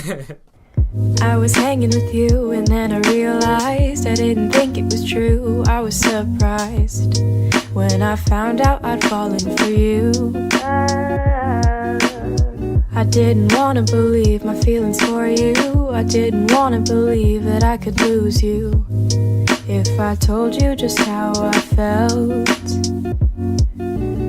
I was hanging with you and then I realized I didn't think it was true. I was surprised when I found out I'd fallen for you. I didn't wanna believe my feelings for you. I didn't wanna believe that I could lose you if I told you just how I felt.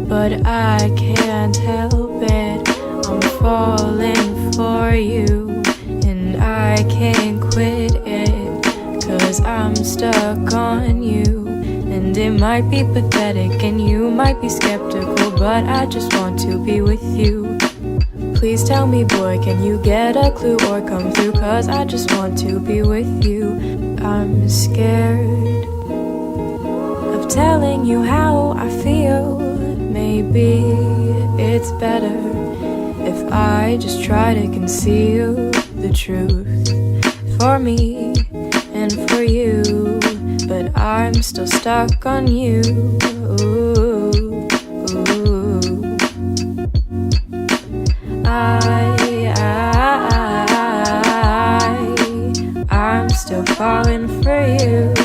But I can't help it, I'm falling for you, and I can't quit it, 'cause I'm stuck on you. And it might be pathetic and you might be skeptical, but I just want to be with you. Please tell me, boy, can you get a clue or come through, 'cause I just want to be with you. I'm scared of telling you how I feel. Maybe it's better if I just try to conceal the truth for me and for you. But I'm still stuck on you. I'm still falling for you.